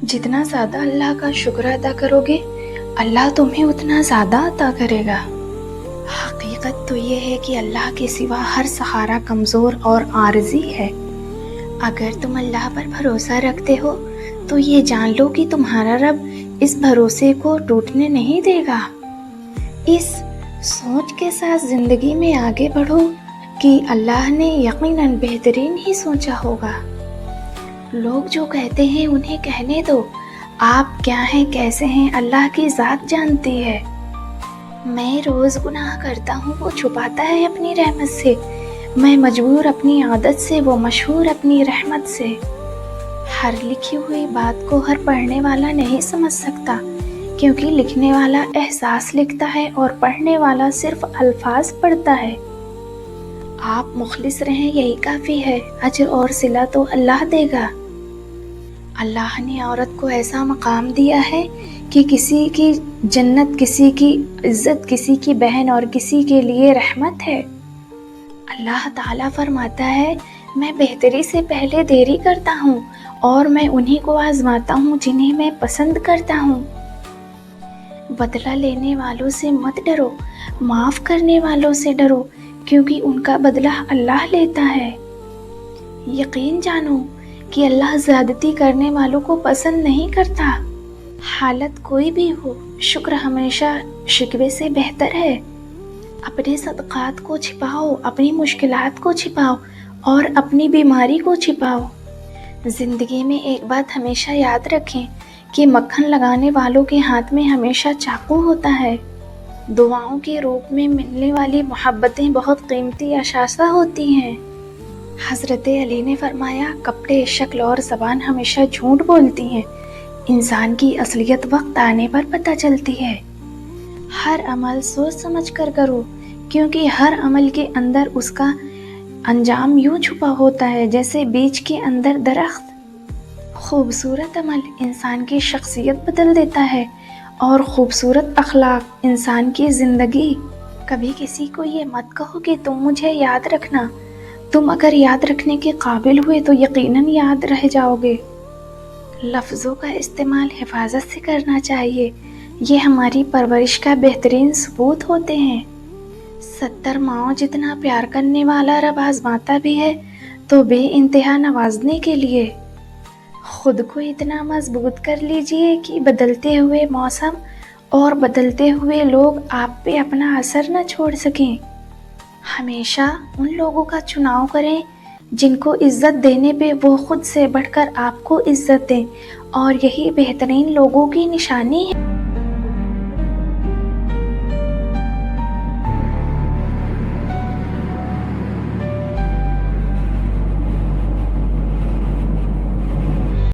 جتنا زیادہ اللہ کا شکر ادا کرو گے اللہ تمہیں اتنا زیادہ عطا کرے گا۔ حقیقت تو یہ ہے کہ اللہ کے سوا ہر سہارا کمزور اور عارضی ہے۔ اگر تم اللہ پر بھروسہ رکھتے ہو تو یہ جان لو کہ تمہارا رب اس بھروسے کو ٹوٹنے نہیں دے گا۔ اس سوچ کے ساتھ زندگی میں آگے بڑھو کہ اللہ نے یقیناً بہترین ہی سوچا ہوگا۔ لوگ جو کہتے ہیں انہیں کہنے دو، آپ کیا ہیں کیسے ہیں اللہ کی ذات جانتی ہے۔ میں روز گناہ کرتا ہوں، وہ چھپاتا ہے اپنی رحمت سے، میں مجبور اپنی عادت سے، وہ مشہور اپنی رحمت سے۔ ہر لکھی ہوئی بات کو ہر پڑھنے والا نہیں سمجھ سکتا، کیونکہ لکھنے والا احساس لکھتا ہے اور پڑھنے والا صرف الفاظ پڑھتا ہے۔ آپ مخلص رہیں یہی کافی ہے، اجر اور صلہ تو اللہ دے گا۔ اللہ نے عورت کو ایسا مقام دیا ہے کہ کسی کی جنت، کسی کی عزت، کسی کی بہن اور کسی کے لیے رحمت ہے۔ اللہ تعالیٰ فرماتا ہے، میں بہتری سے پہلے دیری کرتا ہوں اور میں انہی کو آزماتا ہوں جنہیں میں پسند کرتا ہوں۔ بدلہ لینے والوں سے مت ڈرو، معاف کرنے والوں سے ڈرو، کیونکہ ان کا بدلہ اللہ لیتا ہے۔ یقین جانو کہ اللہ زیادتی کرنے والوں کو پسند نہیں کرتا۔ حالت کوئی بھی ہو، شکر ہمیشہ شکوے سے بہتر ہے۔ اپنے صدقات کو چھپاؤ، اپنی مشکلات کو چھپاؤ اور اپنی بیماری کو چھپاؤ۔ زندگی میں ایک بات ہمیشہ یاد رکھیں کہ مکھن لگانے والوں کے ہاتھ میں ہمیشہ چاقو ہوتا ہے۔ دعاؤں کے روپ میں ملنے والی محبتیں بہت قیمتی اثاثہ ہوتی ہیں۔ حضرت علی نے فرمایا، کپڑے، شکل اور زبان ہمیشہ جھوٹ بولتی ہیں، انسان کی اصلیت وقت آنے پر پتہ چلتی ہے۔ ہر عمل سوچ سمجھ کر کرو، کیونکہ ہر عمل کے اندر اس کا انجام یوں چھپا ہوتا ہے جیسے بیج کے اندر درخت۔ خوبصورت عمل انسان کی شخصیت بدل دیتا ہے اور خوبصورت اخلاق انسان کی زندگی۔ کبھی کسی کو یہ مت کہو کہ تم مجھے یاد رکھنا، تم اگر یاد رکھنے کے قابل ہوئے تو یقیناً یاد رہ جاؤ گے۔ لفظوں کا استعمال حفاظت سے کرنا چاہیے، یہ ہماری پرورش کا بہترین ثبوت ہوتے ہیں۔ 70 ماؤں جتنا پیار کرنے والا رب آزماتا بھی ہے تو بے انتہا نوازنے کے لیے۔ خود کو اتنا مضبوط کر لیجئے کہ بدلتے ہوئے موسم اور بدلتے ہوئے لوگ آپ پہ اپنا اثر نہ چھوڑ سکیں۔ ہمیشہ ان لوگوں کا چناؤ کریں جن کو عزت دینے پہ وہ خود سے بڑھ کر آپ کو عزت دیں، اور یہی بہترین لوگوں کی نشانی ہے۔